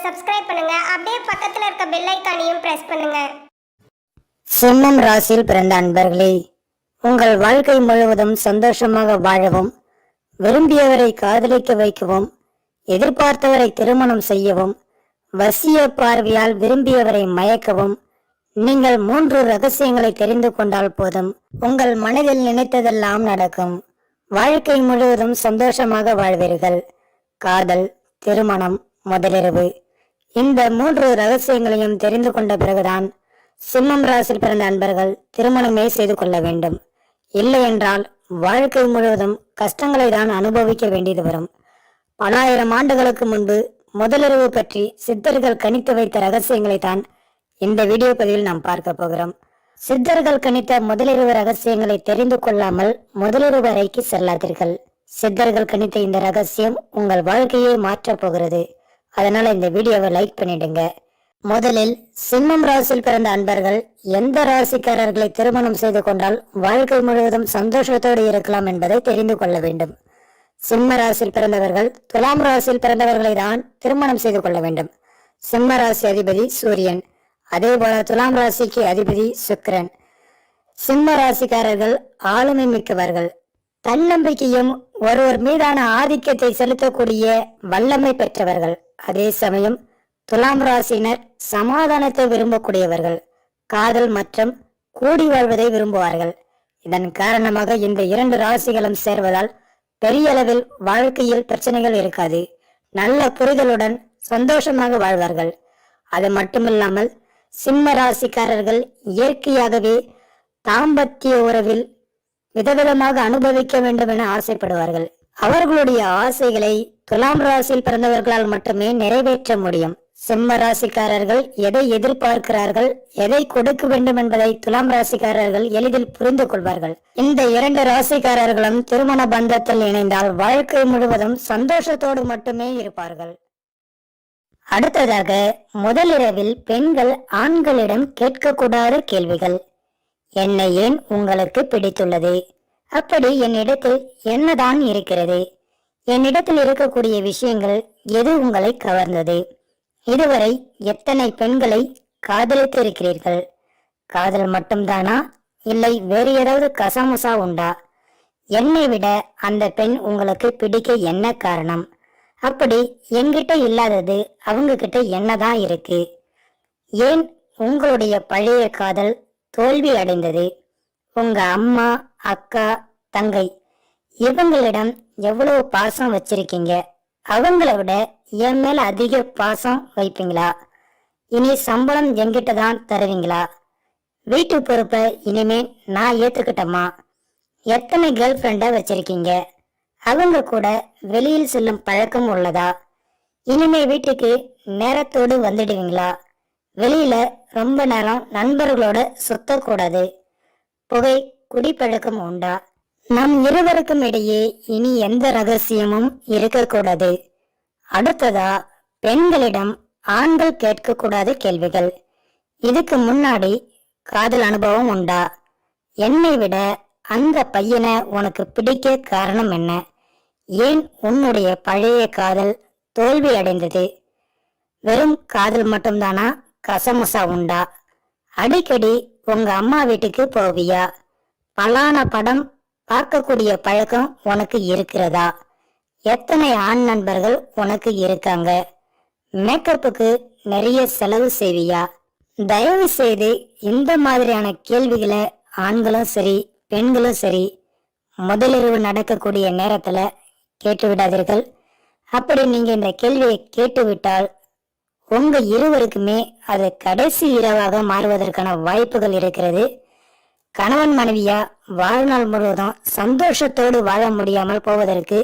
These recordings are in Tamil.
சப்ஸ்கிரைப் பண்ணுங்க. அப்படியே பக்கத்துல இருக்க பெல் ஐகானையும் பிரஸ் பண்ணுங்க. சிம்மம் ராசியில் பிறந்த அன்பர்களே, உங்கள் வாழ்க்கை முழுவதும் சந்தோஷமாக வாழவும், விரும்பியவரை காதலிக்க வைக்கவும், எதிர்பார்த்தவரை திருமணம் செய்யவும், வசிய பார்வையால் விரும்பியவரை மயக்கவும் நீங்கள் 3 ரகசியங்களை தெரிந்து கொண்டால் போதும். உங்கள் மனதில் நினைத்ததெல்லாம் நடக்கும். வாழ்க்கை முழுவதும் சந்தோஷமாக வாழ்வீர்கள். காதல், திருமணம், முதலிரவு, இந்த 3 ரகசியங்களையும் தெரிந்து கொண்ட பிறகுதான் சிம்மம் ராசியில் பிறந்த அன்பர்கள் திருமணமே செய்து கொள்ள வேண்டும். இல்லை என்றால் வாழ்க்கை முழுவதும் கஷ்டங்களை தான் அனுபவிக்க வேண்டியது வரும். பல ஆயிரம் ஆண்டுகளுக்கு முன்பு முதலிரவு பற்றி சித்தர்கள் கணித்து வைத்த ரகசியங்களை தான் இந்த வீடியோ பதிவில் நாம் பார்க்க போகிறோம். சித்தர்கள் கணித்த முதலிரவு ரகசியங்களை தெரிந்து கொள்ளாமல் முதலிரவு அறைக்கு செல்லாதீர்கள். சித்தர்கள் கணித்த இந்த ரகசியம் உங்கள் வாழ்க்கையை மாற்றப் போகிறது. அதனால இந்த வீடியோவை லைக் பண்ணிடுங்க. முதலில் சிம்மம் ராசியில் பிறந்த அன்பர்கள் எந்த ராசிக்காரர்களை திருமணம் செய்து கொண்டால் வாழ்க்கை முழுவதும் சந்தோஷத்தோடு இருக்கலாம் என்பதை தெரிந்து கொள்ள வேண்டும். சிம்ம ராசியில் பிறந்தவர்கள் துலாம் ராசியில் பிறந்தவர்களை தான் திருமணம் செய்து கொள்ள வேண்டும். சிம்ம ராசி அதிபதி சூரியன், அதே போல துலாம் ராசிக்கு அதிபதி சுக்கிரன். சிம்ம ராசிக்காரர்கள் ஆளுமை மிக்கவர்கள், தன்னம்பிக்கையும் ஒருவர் மீதான ஆதிக்கத்தை செலுத்தக்கூடிய வல்லமை பெற்றவர்கள். அதே சமயம் துலாம் ராசியினர் சமாதானத்தை விரும்பக்கூடியவர்கள், காதல் மற்றும் கூடி வாழ்வதை விரும்புவார்கள். இதன் காரணமாக இந்த 2 ராசிகளும் சேர்வதால் பெரிய அளவில் வாழ்க்கையில் பிரச்சனைகள் இருக்காது. நல்ல புரிதலுடன் சந்தோஷமாக வாழ்வார்கள். அது மட்டுமில்லாமல் சிம்ம ராசிக்காரர்கள் இயற்கையாகவே தாம்பத்திய உறவில் விதவிதமாக அனுபவிக்க வேண்டும் என ஆசைப்படுவார்கள். அவர்களுடைய ஆசைகளை துலாம் ராசியில் பிறந்தவர்களால் மட்டுமே நிறைவேற்ற முடியும். சிம்ம ராசிக்காரர்கள் எதை எதிர்பார்க்கிறார்கள், எதை கொடுக்க வேண்டும் என்பதை துலாம் ராசிக்காரர்கள் எளிதில் புரிந்து கொள்வார்கள். இந்த 2 ராசிக்காரர்களும் திருமண பந்தத்தில் இணைந்தால் வாழ்க்கை முழுவதும் சந்தோஷத்தோடு மட்டுமே இருப்பார்கள். அடுத்ததாக, முதலிரவில் பெண்கள் ஆண்களிடம் கேட்கக்கூடாத கேள்விகள். என்னை ஏன் உங்களுக்கு பிடித்துள்ளது? அப்படி என்னிடத்தில் என்னதான் இருக்கிறது? என்னிடத்தில் இருக்கக்கூடிய விஷயங்கள் எது உங்களை கவர்ந்தது? இதுவரை எத்தனை பெண்களை காதலித்து இருக்கிறீர்கள்? காதல் மட்டும்தானா, இல்லை வேறு ஏதாவது கசமுசா உண்டா? என்னை விட அந்த பெண் உங்களுக்கு பிடிக்க என்ன காரணம்? அப்படி என்கிட்ட இல்லாதது அவங்க கிட்ட என்னதான் இருக்கு? ஏன் உங்களுடைய பழைய காதல் தோல்வி அடைந்தது? உங்க அம்மா, அக்கா, தங்கை இவங்களிடம் எவ்வளவு பாசம் வச்சிருக்கீங்க? அவங்கள விட என் மேல அதிக பாசம் வைப்பீங்களா? இனி சம்பளம் என்கிட்ட தான் தருவீங்களா? வீட்டு பொறுப்பை இனிமே நான் ஏத்துக்கிட்டமா? எத்தனை கேர்ள் ஃப்ரெண்ட வச்சிருக்கீங்க? அவங்க கூட வெளியில் செல்லும் பழக்கம் உள்ளதா? இனிமே வீட்டுக்கு நேரத்தோடு வந்துடுவீங்களா? வெளியில ரொம்ப நேரம் நண்பர்களோட சுத்தக்கூடாது. புகை, குடிப்பழக்கம் உண்டா? நம் இருவருக்கும் இடையே இனி எந்த ரகசியமும் இருக்கக்கூடாது. அடுத்ததா, பெண்களிடம் ஆண்கள் கேட்கக்கூடாத கேள்விகள். இதுக்கு முன்னாடி காதல் அனுபவம் உண்டா? என்னை விட அந்த பையனை உனக்கு பிடிக்க காரணம் என்ன? ஏன் உன்னுடைய பழைய காதல் தோல்வி அடைந்தது? வெறும் காதல் மட்டும்தானா, கசமுசா உண்டா? அடிக்கடி உங்க அம்மா வீட்டுக்கு போவியா? பலான படம் பார்க்கக்கூடிய பழக்கம் உனக்கு இருக்கிறதா? எத்தனை ஆண் நண்பர்கள் உனக்கு இருக்காங்க? மேக்கப்புக்கு நிறைய செலவு செய்வியா? தயவு செய்து இந்த மாதிரியான கேள்விகளை ஆண்களும் சரி பெண்களும் சரி முதலிரவு நடக்கக்கூடிய நேரத்துல கேட்டு விடாதீர்கள். அப்படி நீங்க இந்த கேள்வியை கேட்டுவிட்டால் உங்க இருவருக்குமே அது கடைசி இரவாக மாறுவதற்கான வாய்ப்புகள் இருக்கிறது. கணவன் மனைவியா வாழ்நாள் முழுவதும் சந்தோஷத்தோடு வாழ முடியாமல் போவதற்கு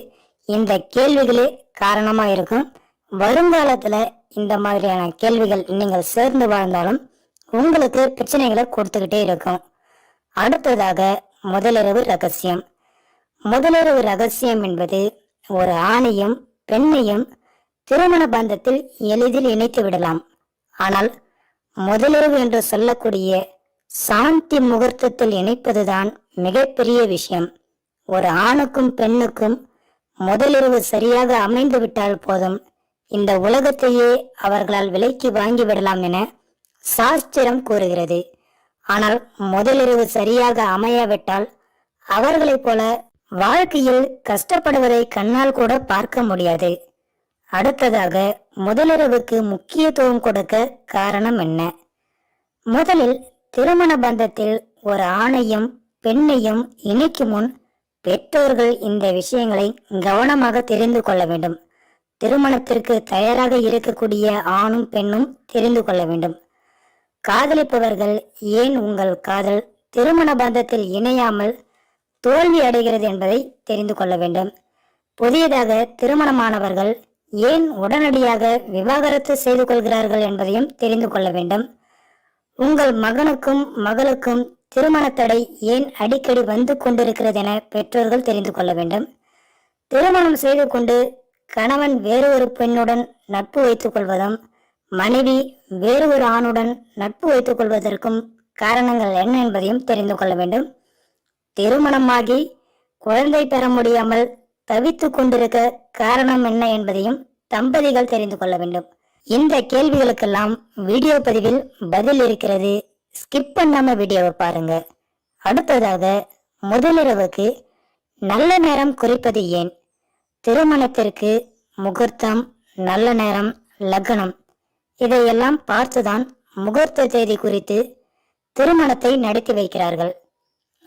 இந்த கேள்விகளே காரணமா இருக்கும். வருங்காலத்துல இந்த மாதிரியான கேள்விகள் நீங்கள் சேர்ந்து வாழ்ந்தாலும் உங்களுக்கு பிரச்சனைகளை கொடுத்துக்கிட்டே இருக்கும். அடுத்ததாக, முதலிரவு ரகசியம். முதலிரவு ரகசியம் என்பது ஒரு ஆணையும் பெண்ணையும் திருமண பந்தத்தில் எளிதில் இணைத்து விடலாம். ஆனால் முதலிரவு என்று சொல்லக்கூடிய சாந்தி முகூர்த்தத்தில் இணைப்பதுதான் மிகப்பெரிய விஷயம். ஒரு ஆணுக்கும் பெண்ணுக்கும் முதலிரவு சரியாக அமைந்து விட்டால் போதும், இந்த உலகத்தையே அவர்களால் விலைக்கு வாங்கிவிடலாம் என சாஸ்திரம் கூறுகிறது. ஆனால் முதலிரவு சரியாக அமையாவிட்டால் அவர்களைப் போல வாழ்க்கையில் கஷ்டப்படுவதை கண்ணால் கூட பார்க்க முடியாது. அடுத்ததாக முதலிரவுக்கு முக்கியத்துவம் கொடுக்க காரணம் என்ன? முதலில் திருமண பந்தத்தில் ஒரு ஆணையும் பெண்ணையும் இணைக்கும் முன் பெற்றோர்கள் இந்த விஷயங்களை கவனமாக தெரிந்து கொள்ள வேண்டும். திருமணத்திற்கு தயாராக இருக்கக்கூடிய ஆணும் பெண்ணும் தெரிந்து கொள்ள வேண்டும். காதலிப்பவர்கள் ஏன் உங்கள் காதல் திருமண பந்தத்தில் இணையாமல் தோல்வி அடைகிறது என்பதை தெரிந்து கொள்ள வேண்டும். புதியதாக திருமணமானவர்கள் ஏன் உடனடியாக விவாகரத்து செய்து கொள்கிறார்கள் என்பதையும் தெரிந்து கொள்ள வேண்டும். உங்கள் மகனுக்கும் மகளுக்கும் திருமண தடை ஏன் அடிக்கடி வந்து கொண்டிருக்கிறது என பெற்றோர்கள் தெரிந்து கொள்ள வேண்டும். திருமணம் செய்து கொண்டு கணவன் வேறு ஒரு பெண்ணுடன் நட்பு வைத்துக் கொள்வதும் மனைவி வேறு ஒரு ஆணுடன் நட்பு வைத்துக் கொள்வதற்கும் காரணங்கள் என்ன என்பதையும் தெரிந்து கொள்ள வேண்டும். திருமணமாகி குழந்தை பெற முடியாமல் தவித்துக் கொண்டிருக்க காரணம் என்ன என்பதையும் தம்பதிகள் தெரிந்து கொள்ள வேண்டும். இந்த கேள்விகளுக்கெல்லாம் வீடியோ பதிவில் பதில் இருக்கிறது. ஸ்கிப் பண்ணாம வீடியோவை பாருங்க. அடுத்ததாக முதலிரவுக்கு நல்ல நேரம் குறிப்பது ஏன்? திருமணத்திற்கு முகூர்த்தம், நல்ல நேரம், லக்னம் இதையெல்லாம் பார்த்துதான் முகூர்த்த தேதி குறித்து திருமணத்தை நடத்தி வைக்கிறார்கள்.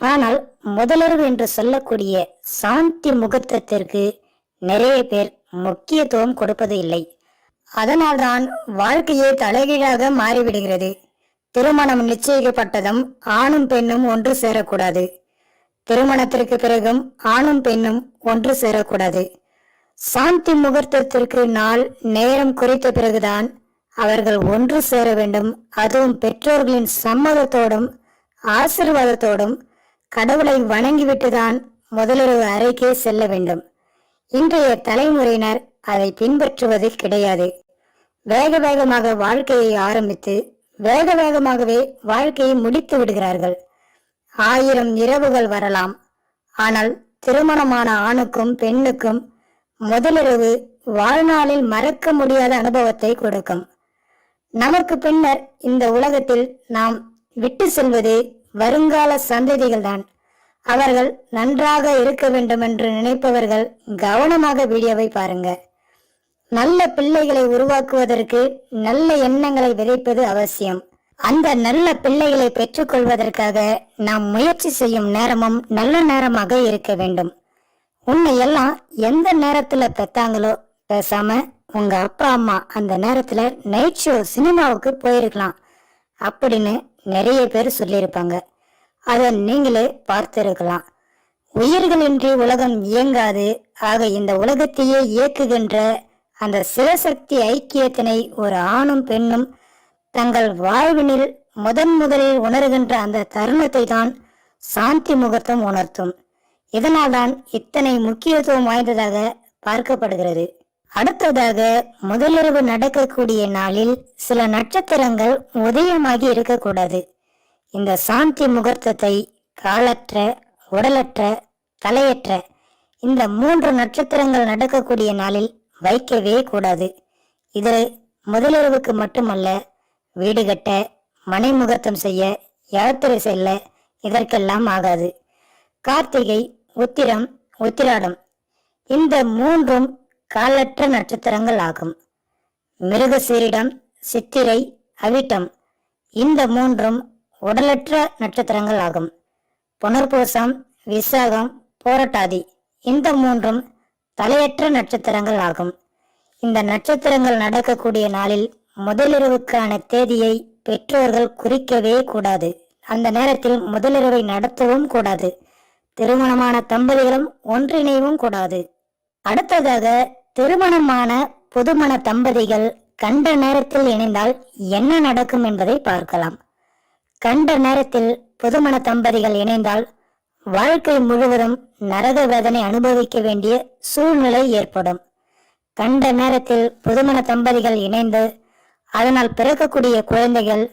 ஆனால் முதலிரவு என்று சொல்லக்கூடிய சாந்தி முகூர்த்தத்திற்கு நிறைய பேர் முக்கியத்துவம் கொடுப்பது இல்லை. அதனால்தான் வாழ்க்கையே தலைகீழாக மாறிவிடுகிறது. திருமணம் நிச்சயிக்கப்பட்டதும் ஆணும் பெண்ணும் ஒன்று சேரக்கூடாது. திருமணத்திற்கு பிறகும் ஆணும் பெண்ணும் ஒன்று சேரக்கூடாது. சாந்தி முகூர்த்தத்திற்கு நாள் நேரம் குறித்த பிறகுதான் அவர்கள் ஒன்று சேர வேண்டும். அதுவும் பெற்றோர்களின் சம்மதத்தோடும் ஆசீர்வாதத்தோடும் கடவுளை வணங்கிவிட்டுதான் முதலிரவு அறைக்கே செல்ல வேண்டும். இன்றைய தலைமுறையினர் அதை பின்பற்றுவது கிடையாது. வேக வேகமாக வாழ்க்கையை ஆரம்பித்து வேக வேகமாகவே வாழ்க்கையை முடித்து விடுகிறார்கள். 1000 இரவுகள் வரலாம். ஆனால் திருமணமான ஆணுக்கும் பெண்ணுக்கும் முதலிரவு வாழ்நாளில் மறக்க முடியாத அனுபவத்தை கொடுக்கும். நமக்கு பின்னர் இந்த உலகத்தில் நாம் விட்டு செல்வது வருங்கால சந்ததிகள்தான். அவர்கள் நன்றாக இருக்க வேண்டும் என்று நினைப்பவர்கள் கவனமாக வீடியோவை பாருங்க. நல்ல பிள்ளைகளை உருவாக்குவதற்கு நல்ல எண்ணங்களை விதைப்பது அவசியம். அந்த நல்ல பிள்ளைகளை பெற்றுக்கொள்வதற்காக நாம் முயற்சி செய்யும் நேரமும் நல்ல நேரமாக இருக்க வேண்டும். உன்னை எல்லாம் எந்த நேரத்துல பெத்தாங்களோ பேசாம உங்க அப்பா அம்மா அந்த நேரத்துல நைட் ஷோ சினிமாவுக்கு போயிருக்கலாம் அப்படின்னு நிறைய பேர் சொல்லியிருப்பாங்க. அதை நீங்களே பார்த்திருக்கலாம். உயிர்களின்றி உலகம் இயங்காது. ஆக இந்த உலகத்தையே இயக்குகின்ற அந்த சிவசக்தி ஐக்கியத்தினை ஒரு ஆணும் பெண்ணும் தங்கள் வாழ்வினில் முதலில் உணர்கின்ற அந்த தருணத்தை தான் சாந்தி முகூர்த்தம் உணர்த்தும். இதனால்தான் இத்தனை முக்கியத்துவம் வாய்ந்ததாக பார்க்கப்படுகிறது. அடுத்ததாக முதலிரவு நடக்கக்கூடிய நாளில் சில நட்சத்திரங்கள் உதயமாகி இருக்கக்கூடாது. இந்த சாந்தி முகூர்த்தத்தை காலற்ற, உடலற்ற, தலையற்ற இந்த 3 நட்சத்திரங்கள் நடக்கக்கூடிய நாளில் வைக்கவே கூடாது. இது முதலிரவுக்கு மட்டுமல்ல, வீடு கட்ட, மனை முகூர்த்தம் செய்ய, யாத்திரை செல்ல இதற்கெல்லாம் ஆகாது. கார்த்திகை, உத்திரம், உத்திராடம் இந்த 3ம் காலற்ற நட்சத்திரங்கள் ஆகும். மிருகசீரிடம், சித்திரை, அவிட்டம் இந்த 3ம் உடலற்ற நட்சத்திரங்கள் ஆகும். புனர்பூசம், விசாகம், போராட்டாதி இந்த 3ம் தலையற்ற நட்சத்திரங்கள் ஆகும். இந்த நட்சத்திரங்கள் நடக்கக்கூடிய நாளில் முதலிரவுக்கான தேதியை பெற்றோர்கள் குறிக்கவே கூடாது. அந்த நேரத்தில் முதலிரவை நடத்தவும் கூடாது. திருமணமான தம்பதிகளும் ஒன்றிணையவும் கூடாது. அடுத்ததாக திருமணமான புதுமண தம்பதிகள் கண்ட நேரத்தில் இணைந்தால் என்ன நடக்கும் என்பதை பார்க்கலாம். கண்ட நேரத்தில் புதுமண தம்பதிகள் இணைந்தால் வாழ்க்கை முழுவதும் நரக வேதனை அனுபவிக்க வேண்டிய சூழ்நிலை ஏற்படும். கண்ட நேரத்தில் புதுமண தம்பதிகள் இணைந்து அதனால் பிறக்கக்கூடிய குழந்தைகள்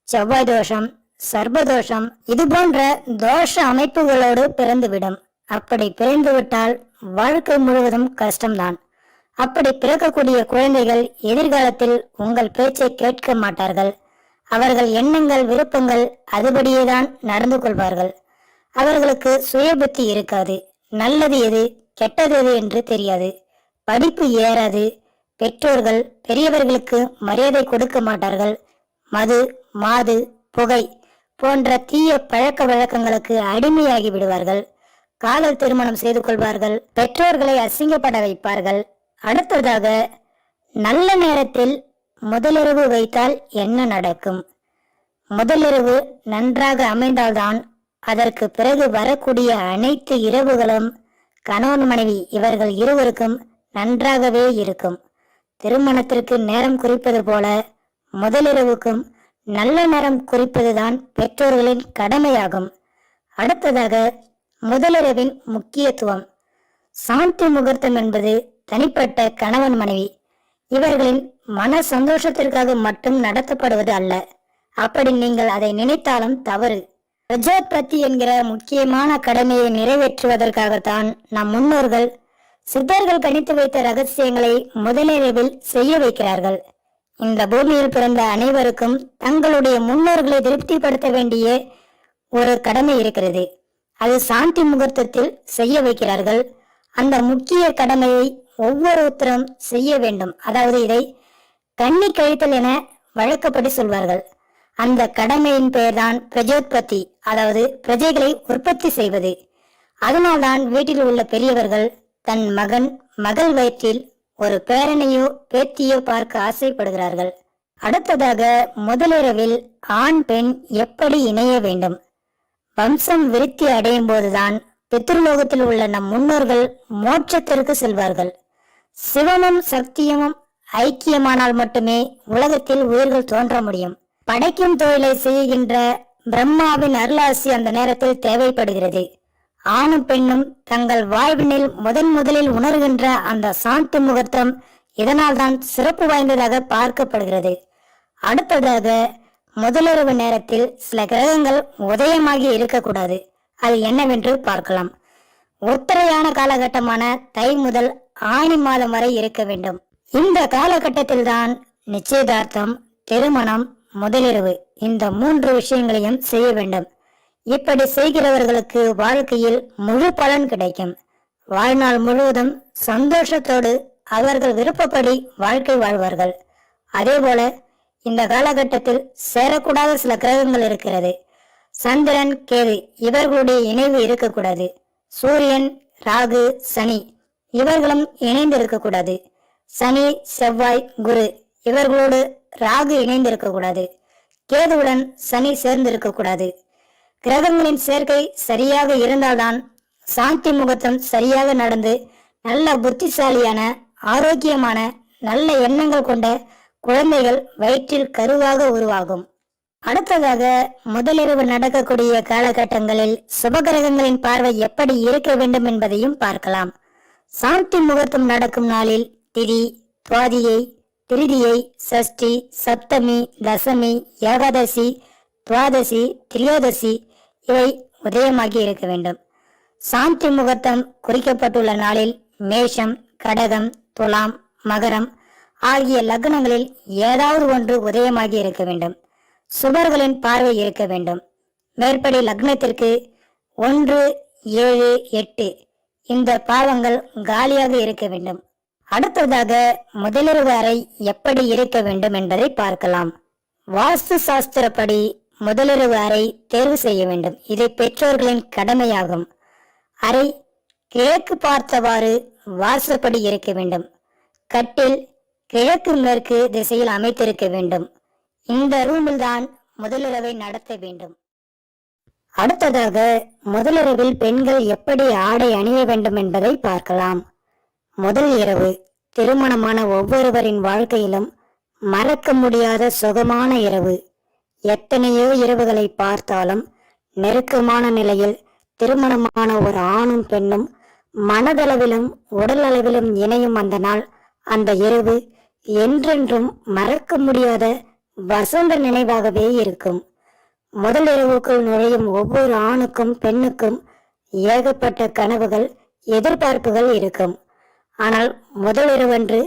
செவ்வாய் தோஷம், சர்பதோஷம் இது போன்ற தோஷ அமைப்புகளோடு பிறந்துவிடும். அப்படி பிறந்துவிட்டால் வாழ்க்கை முழுவதும் கஷ்டம்தான். அப்படி பிறக்கக்கூடிய குழந்தைகள் எதிர்காலத்தில் உங்கள் பேச்சை கேட்க மாட்டார்கள். அவர்கள் எண்ணங்கள் விருப்பங்கள் அதுபடியேதான் நடந்து கொள்வார்கள். அவர்களுக்கு சுயபுத்தி இருக்காது. நல்லது எது கெட்டது எது என்று தெரியாது. படிப்பு ஏறாது. பெற்றோர்கள் பெரியவர்களுக்கு மரியாதை கொடுக்க மாட்டார்கள். மது மாது புகை போன்ற தீய பழக்க வழக்கங்களுக்கு அடிமையாகி விடுவார்கள். காதல் திருமணம் செய்து கொள்வார்கள். பெற்றோர்களை அசிங்கப்பட வைப்பார்கள். அடுத்ததாக, நல்ல நேரத்தில் முதலிரவு வைத்தால் என்ன நடக்கும்? முதலிரவு நன்றாக அமைந்தால்தான் அதற்கு பிறகு வரக்கூடிய அனைத்து இரவுகளும் கணவன் மனைவி இவர்கள் இருவருக்கும் நன்றாகவே இருக்கும். திருமணத்திற்கு நேரம் குறிப்பது போல முதலிரவுக்கும் நல்ல நேரம் குறிப்பதுதான் பெற்றோர்களின் கடமையாகும். அடுத்ததாக, முதலிரவின் முக்கியத்துவம். சாந்தி முகூர்த்தம் என்பது தனிப்பட்ட கணவன் மனைவி இவர்களின் மன சந்தோஷத்திற்காக மட்டும் நடத்தப்படுவது அல்ல. அப்படி நீங்கள் அதை நினைத்தாலும் தவறு. பிரஜாபதி என்கிற முக்கியமான கடமையை நிறைவேற்றுவதற்காகத்தான் நம் முன்னோர்கள் சித்தர்கள் கணித்து வைத்த ரகசியங்களை முதலிரவில் செய்ய வைக்கிறார்கள். இந்த பூமியில் பிறந்த அனைவருக்கும் தங்களுடைய முன்னோர்களை திருப்திப்படுத்த வேண்டிய ஒரு கடமை இருக்கிறது. அது சாந்தி முகூர்த்தத்தில் செய்ய வைக்கிறார்கள். அந்த முக்கிய கடமையை ஒவ்வொருத்தரும் செய்ய வேண்டும். அதாவது இதை கன்னி கழித்தல் என வழக்கப்படி சொல்வார்கள். அந்த கடமையின் பெயர்தான் பிரஜோத்பத்தி, அதாவது பிரஜைகளை உற்பத்தி செய்வது. அதனால்தான் வீட்டில் உள்ள பெரியவர்கள் தன் மகன் மகள் வயிற்றில் ஒரு பேரனையோ பேத்தியோ பார்க்க ஆசைப்படுகிறார்கள். அடுத்ததாக, முதலிரவில் ஆண் பெண் எப்படி இணைய வேண்டும்? வம்சம் விருத்தி அடையும் போதுதான் பித்ருலோகத்தில் உள்ள நம் முன்னோர்கள் மோட்சத்திற்கு செல்வார்கள். சிவமும் சக்தியும் ஐக்கியமானால் மட்டுமே உலகத்தில் உயிர்கள் தோன்ற முடியும். படைக்கும் தொழிலை செய்கின்ற பிரம்மாவின் அருளாசி அந்த நேரத்தில் தேவைப்படுகிறது. ஆணும் பெண்ணும் தங்கள் வாழ்வினில் முதலில் உணர்கின்ற அந்த சாந்தி முகூர்த்தம் இதனால் தான் சிறப்பு வாய்ந்ததாக பார்க்கப்படுகிறது. அடுத்ததாக, முதலிரவு நேரத்தில் சில கிரகங்கள் உதயமாகி இருக்கக்கூடாது. அது என்னவென்று பார்க்கலாம். உத்தரையான காலகட்டமான தை முதல் ஆனி மாதம் வரை இருக்க வேண்டும். இந்த காலகட்டத்தில் தான் நிச்சயதார்த்தம், திருமணம், முதலிரவு இந்த 3 விஷயங்களையும் செய்ய வேண்டும். இப்படி செய்கிறவர்களுக்கு வாழ்க்கையில் முழு பலன் கிடைக்கும். வாழ்நாள் முழுவதும் சந்தோஷத்தோடு அவர்கள் விருப்பப்படி வாழ்க்கை வாழ்வார்கள். அதேபோல இந்த காலகட்டத்தில் சேரக்கூடாத சில கிரகங்கள் இருக்கிறது. சந்திரன், கேது இவர்களுடைய இணைவு இருக்கக்கூடாது. சூரியன், ராகு, சனி இவர்களும் இணைந்து இருக்கக்கூடாது. சனி, செவ்வாய், குரு இவர்களோடு ராகு இணைந்து இருக்கக்கூடாது. கேதுவுடன் சனி சேர்ந்து இருக்கக்கூடாது. கிரகங்களின் சேர்க்கை சரியாக இருந்தால்தான் சாந்தி முகூர்த்தம் சரியாக நடந்து நல்ல புத்திசாலியான ஆரோக்கியமான நல்ல எண்ணங்கள் கொண்ட குழந்தைகள் வயிற்றில் கருவாக உருவாகும். அடுத்ததாக, முதலிரவு நடக்கக்கூடிய காலகட்டங்களில் சுபகிரகங்களின் பார்வை எப்படி இருக்க வேண்டும் என்பதையும் பார்க்கலாம். சாந்தி முகூர்த்தம் நடக்கும் நாளில் திதி, துவாதியை, திருதியை, சஷ்டி, சப்தமி, தசமி, ஏகாதசி, துவாதசி, திரியோதசி இவை உதயமாகி இருக்க வேண்டும். சாந்தி முகூர்த்தம் குறிக்கப்பட்டுள்ள நாளில் மேஷம், கடகம், துலாம், மகரம் ஆகிய லக்னங்களில் ஏதாவது ஒன்று உதயமாகி இருக்க வேண்டும். சுபர்களின் பார்வை இருக்க வேண்டும். மேற்படி லக்னத்திற்கு 1, 7, 8 இந்த பாவங்கள் காலியாக இருக்க வேண்டும். அடுத்ததாக, முதலிரவு அறை எப்படி இருக்க வேண்டும் என்பதை பார்க்கலாம். வாஸ்து சாஸ்திரப்படி முதலிரவு அறை தேர்வு செய்ய வேண்டும். இது பெற்றோர்களின் கடமையாகும். அறை கிழக்கு பார்த்தவாறு வாசப்படி இருக்க வேண்டும். கட்டில் கிழக்கு மேற்கு திசையில் அமைத்திருக்க வேண்டும். இந்த ரூமில் தான் முதலிரவை நடத்த வேண்டும். அடுத்ததாக, முதலிரவில் பெண்கள் எப்படி ஆடை அணிய வேண்டும் என்பதை பார்க்கலாம். முதல் இரவு திருமணமான ஒவ்வொருவரின் வாழ்க்கையிலும் மறக்க முடியாத சுகமான இரவு. எத்தனையோ இரவுகளை பார்த்தாலும் நெருக்கமான நிலையில் திருமணமான ஒரு ஆணும் பெண்ணும் மனதளவிலும் உடல் அளவிலும் இணையும் அந்த நாள், அந்த இரவு என்றென்றும் மறக்க முடியாத வசந்த நினைவாகவே இருக்கும். முதல் இரவுக்குள் நுழையும் ஒவ்வொரு ஆணுக்கும் பெண்ணுக்கும் ஏகப்பட்ட கனவுகள், எதிர்பார்ப்புகள் இருக்கும். ஆனால் முதலிரவன்று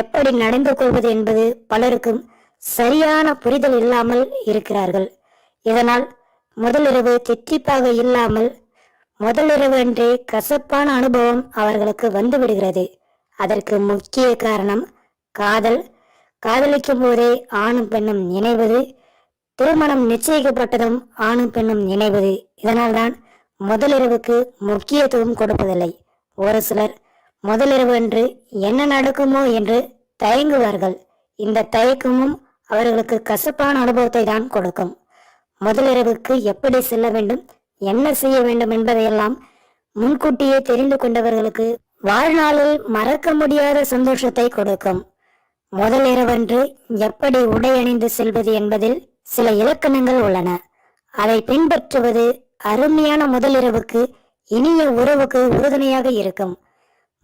எப்படி நடந்து கொள்வது என்பது பலருக்கும் சரியான புரிதல் இல்லாமல் இருக்கிறார்கள். இதனால் முதலிரவு தித்திப்பாக இல்லாமல் முதலிரவு அன்றே கசப்பான அனுபவம் அவர்களுக்கு வந்துவிடுகிறது. அதற்கு முக்கிய காரணம் காதல். காதலிக்கும் போதே ஆணும் பெண்ணும் இணைவது, திருமணம் நிச்சயிக்கப்பட்டதும் ஆணும் பெண்ணும் இணைவது. இதனால்தான் முதலிரவுக்கு முக்கியத்துவம் கொடுப்பதில்லை. ஒரு சிலர் முதலிரவு அன்று என்ன நடக்குமோ என்று தயங்குவார்கள். இந்த தயக்கமும் அவர்களுக்கு கசப்பான அனுபவத்தை தான் கொடுக்கும். முதலிரவுக்கு எப்படி செல்ல வேண்டும், என்ன செய்ய வேண்டும் என்பதையெல்லாம் முன்கூட்டியே தெரிந்து கொண்டவர்களுக்கு வாழ்நாளில் மறக்க முடியாத சந்தோஷத்தை கொடுக்கும். முதலிரவன்று எப்படி உடை அணிந்து செல்வது என்பதில் சில இலக்கணங்கள் உள்ளன. அதை பின்பற்றுவது அருமையான முதலிரவுக்கு, இனிய உறவுக்கு உறுதுணையாக இருக்கும்.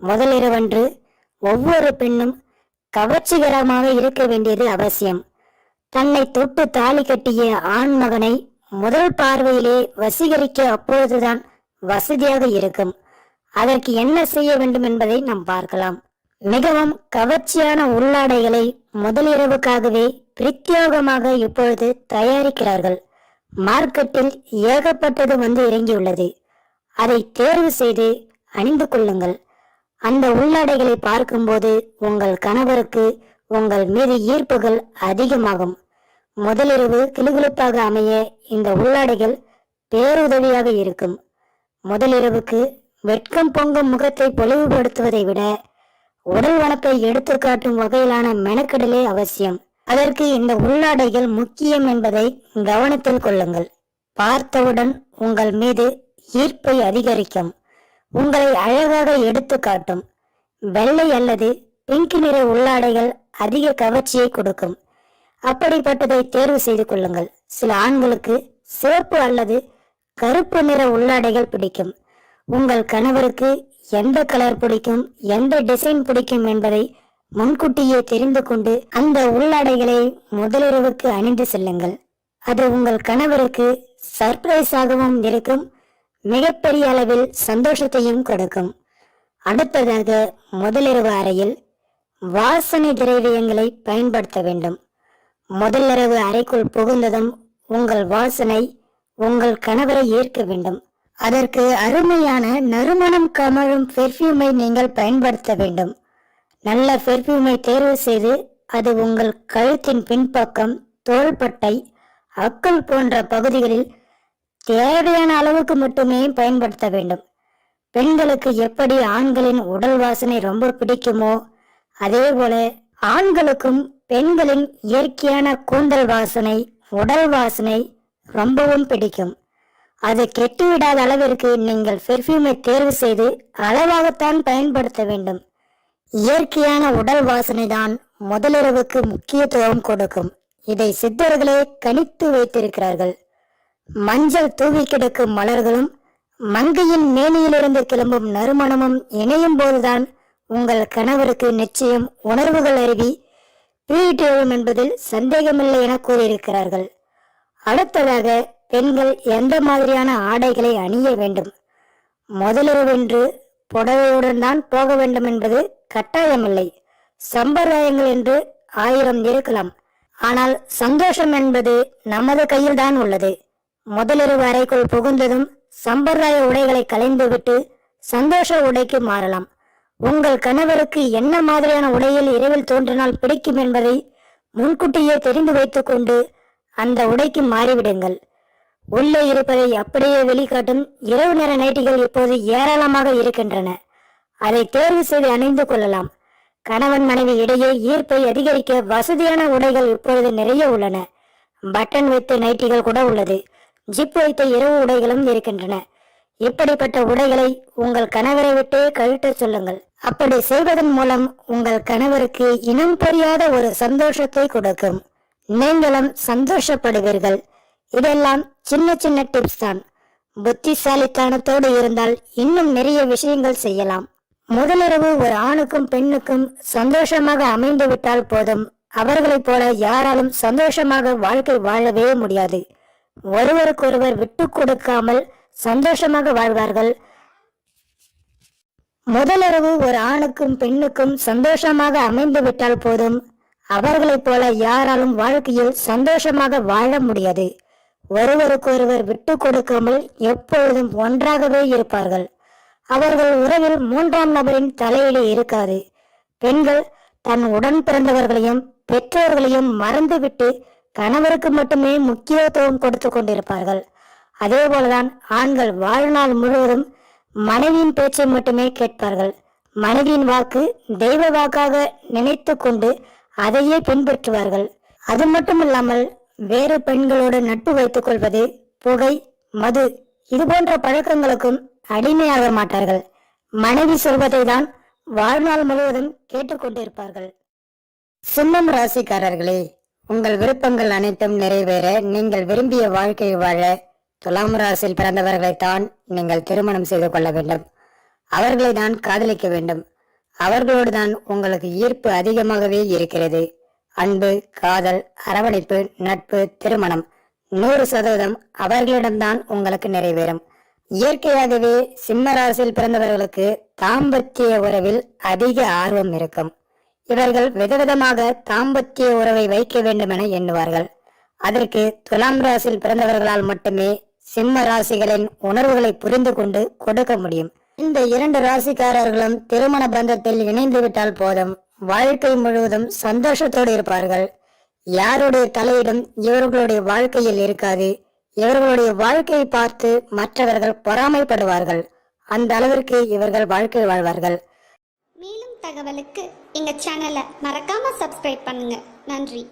முதலிரவன்று ஒவ்வொரு பெண்ணும் கவர்ச்சிகரமாக இருக்க வேண்டியது அவசியம். தன்னை தொட்டு தாலி கட்டிய ஆண் மகனை முதல் பார்வையிலே வசீகரிக்க அப்பொழுதுதான் வசதியாக இருக்கும். அதற்கு என்ன செய்ய வேண்டும் என்பதை நாம் பார்க்கலாம். மிகவும் கவர்ச்சியான உள்ளாடைகளை முதலிரவுக்காகவே பிரத்யேகமாக இப்பொழுது தயாரிக்கிறார்கள். மார்க்கெட்டில் ஏகப்பட்டது வந்து இறங்கியுள்ளது. அதை தேர்வு செய்து அணிந்து கொள்ளுங்கள். அந்த உள்ளாடைகளை பார்க்கும்போது உங்கள் கணவருக்கு உங்கள் மீது ஈர்ப்புகள் அதிகமாகும். முதலிரவு கிளுகிளுப்பாக அமைய இந்த உள்ளாடைகள் பேருதவியாக இருக்கும். முதலிரவுக்கு வெட்கம் பொங்கும் முகத்தை பொலிவுபடுத்துவதை விட உடல் வனப்பை எடுத்து காட்டும் வகையிலான மெனக்கெடலே அவசியம். அதற்கு இந்த உள்ளாடைகள் முக்கியம் என்பதை கவனத்தில் கொள்ளுங்கள். பார்த்தவுடன் உங்கள் மீது ஈர்ப்பை அதிகரிக்கும், உங்களை அழகாக எடுத்து காட்டும். வெள்ளை அல்லது பிங்க் நிற உள்ளாடைகள் அதிக கவர்ச்சியை கொடுக்கும். அப்படிப்பட்டதை தேர்வு செய்து கொள்ளுங்கள். சில ஆண்களுக்கு சிவப்பு அல்லது கருப்பு நிற உள்ளாடைகள் பிடிக்கும். உங்கள் கணவருக்கு எந்த கலர் பிடிக்கும், எந்த டிசைன் பிடிக்கும் என்பதை முன்கூட்டியே தெரிந்து கொண்டு அந்த உள்ளாடைகளை முதலிரவுக்கு அணிந்து செல்லுங்கள். அது உங்கள் கணவருக்கு சர்ப்ரைஸாகவும் இருக்கும், மிகப்பெரிய அளவில் சந்தோஷத்தையும் கொடுக்கும். அடுத்ததாக முதலிரவு அறையில் வாசனை திரவியங்களை பயன்படுத்த வேண்டும். முதலிரவு அறைக்குள் புகுந்ததும் உங்கள் வாசனை உங்கள் கணவரை ஈர்க்க வேண்டும். அதற்கு அருமையான நறுமணம் கமழும் பெர்ஃப்யூமை நீங்கள் பயன்படுத்த வேண்டும். நல்ல பெர்ஃப்யூமை தேர்வு செய்து அது உங்கள் கழுத்தின் பின்பக்கம், தோள்பட்டை, அக்கல் போன்ற பகுதிகளில் தேவையான அளவுக்கு மட்டுமே பயன்படுத்த வேண்டும். பெண்களுக்கு எப்படி ஆண்களின் உடல் வாசனை ரொம்ப பிடிக்குமோ அதே போல ஆண்களுக்கும் பெண்களின் இயற்கையான கூந்தல் வாசனை, உடல் வாசனை ரொம்பவும் பிடிக்கும். அது கெட்டுவிடாத அளவிற்கு நீங்கள் பெர்ஃப்யூமை தேர்வு செய்து அளவாகத்தான் பயன்படுத்த வேண்டும். இயற்கையான உடல் வாசனை தான் முதலிரவுக்கு முக்கியத்துவம் கொடுக்கும். இதை சித்தர்களே கணித்து வைத்திருக்கிறார்கள். மஞ்சள் தூவி கிடக்கும் மலர்களும் மங்கையின் மேனியிலிருந்து கிளம்பும் நறுமணமும் இணையும் போதுதான் உங்கள் கணவருக்கு நிச்சயம் உணர்வுகள் அருவி பீட்டெழும் என்பதில் சந்தேகமில்லை என கூறியிருக்கிறார்கள். அடுத்ததாக பெண்கள் எந்த மாதிரியான ஆடைகளை அணிய வேண்டும்? முதலிரவென்று புடவையுடன் தான் போக வேண்டும் என்பது கட்டாயமில்லை. சம்பிரதாயங்கள் என்று 1000 இருக்கலாம். ஆனால் சந்தோஷம் என்பது நமது கையில் தான் உள்ளது. முதலிரவு அறைக்குள் புகுந்ததும் சம்பிரதாய உடைகளை களைந்துவிட்டு சந்தோஷ உடைக்கு மாறலாம். உங்கள் கணவருக்கு என்ன மாதிரியான உடையில் இரவில் தோன்றினால் பிடிக்கும் என்பதை முன்கூட்டியே தெரிந்து வைத்துக் கொண்டு அந்த உடைக்கு மாறிவிடுங்கள். உள்ளே இருப்பதை அப்படியே வெளிக்காட்டும் இரவு நேர நைட்டிகள் இப்போது ஏராளமாக இருக்கின்றன. அதை தேர்வு செய்து அணிந்து கொள்ளலாம். கணவன் மனைவி இடையே ஈர்ப்பை அதிகரிக்க வசதியான உடைகள் இப்பொழுது நிறைய உள்ளன. பட்டன் வைத்த நைட்டிகள் கூட உள்ளது. ஜிப் வைத்த இரவு உடைகளும் இருக்கின்றன. இப்படிப்பட்ட உடைகளை உங்கள் கணவரை விட்டே கழட்ட சொல்லுங்கள். அப்படி செய்வதன் மூலம் உங்கள் கணவருக்கு இனம் புரியாத ஒரு சந்தோஷத்தை கொடுக்கும். நீங்களும் சந்தோஷப்படுவீர்கள். இதெல்லாம் சின்ன சின்ன டிப்ஸ் தான். புத்திசாலித்தனத்தோடு இருந்தால் இன்னும் நிறைய விஷயங்கள் செய்யலாம். முதலிரவு ஒரு ஆணுக்கும் பெண்ணுக்கும் சந்தோஷமாக அமைந்து விட்டால் போதும். அவர்களைப் போல யாராலும் சந்தோஷமாக வாழ்க்கை வாழவே முடியாது. ஒருவருக்கொருவர் விட்டு கொடுக்காமல் சந்தோஷமாக வாழ்வார்கள். முதலுறவு ஒரு ஆணுக்கும் பெண்ணுக்கும் சந்தோஷமாக அமைந்து விட்டால் போதும். அவர்களைப் போல யாராலும் வாழ்க்கையில் சந்தோஷமாக வாழ முடியாது. ஒருவருக்கொருவர் விட்டு கொடுக்காமல் எப்பொழுதும் ஒன்றாகவே இருப்பார்கள். அவர்கள் உறவில் மூன்றாம் நபரின் தலையீடு இருக்காது. பெண்கள் தன் உடன் பிறந்தவர்களையும் பெற்றோர்களையும் மறந்துவிட்டு கணவருக்கு மட்டுமே முக்கியத்துவம் கொடுத்து கொண்டிருப்பார்கள். அதே போலதான் ஆண்கள் வாழ்நாள் முழுவதும் மனைவியின் பேச்சை மட்டுமே கேட்பார்கள். மனைவியின் வாக்கு தெய்வ வாக்காக நினைத்து கொண்டு அதையே பின்பற்றுவார்கள். அது மட்டுமில்லாமல் வேறு பெண்களோடு நட்பு வைத்துக் கொள்வது, புகை, மது இது போன்ற பழக்கங்களுக்கும் அடிமையாக மாட்டார்கள். மனைவி சொல்வதை தான் வாழ்நாள் முழுவதும் கேட்டுக்கொண்டிருப்பார்கள். சிம்மம் ராசிக்காரர்களே, உங்கள் விருப்பங்கள் அனைத்தும் நிறைவேற, நீங்கள் விரும்பிய வாழ்க்கையை வாழ துலாம் ராசியில் பிறந்தவர்களைத்தான் நீங்கள் திருமணம் செய்து கொள்ள வேண்டும். அவர்களை தான் காதலிக்க வேண்டும். அவர்களோடு தான் உங்களுக்கு ஈர்ப்பு அதிகமாகவே இருக்கிறது. அன்பு, காதல், அரவணைப்பு, நட்பு, திருமணம் 100% அவர்களிடம்தான் உங்களுக்கு நிறைவேறும். இயற்கையாகவே சிம்ம ராசியில் பிறந்தவர்களுக்கு தாம்பத்திய உறவில் அதிக ஆர்வம் இருக்கும். இவர்கள் விதவிதமாக தாம்பத்திய உறவை வைக்க வேண்டும் என எண்ணுவார்கள். அதற்கு துலாம் ராசியில் பிறந்தவர்களால் மட்டுமே சிம்ம ராசிகளின் உணர்வுகளை புரிந்து கொண்டு கொடுக்க முடியும். இந்த 2 ராசிக்காரர்களும் திருமண பந்தத்தில் இணைந்து விட்டால் போதும், வாழ்க்கை முழுவதும் சந்தோஷத்தோடு இருப்பார்கள். யாருடைய தலையிடும் இவர்களுடைய வாழ்க்கையில் இருக்காது. இவர்களுடைய வாழ்க்கையை பார்த்து மற்றவர்கள் பொறாமைப்படுவார்கள். அந்த அளவிற்கு இவர்கள் வாழ்க்கை வாழ்வார்கள். மேலும் தகவலுக்கு எங்க சேனலை மறக்காம சப்ஸ்கிரைப் பண்ணுங்க. நன்றி.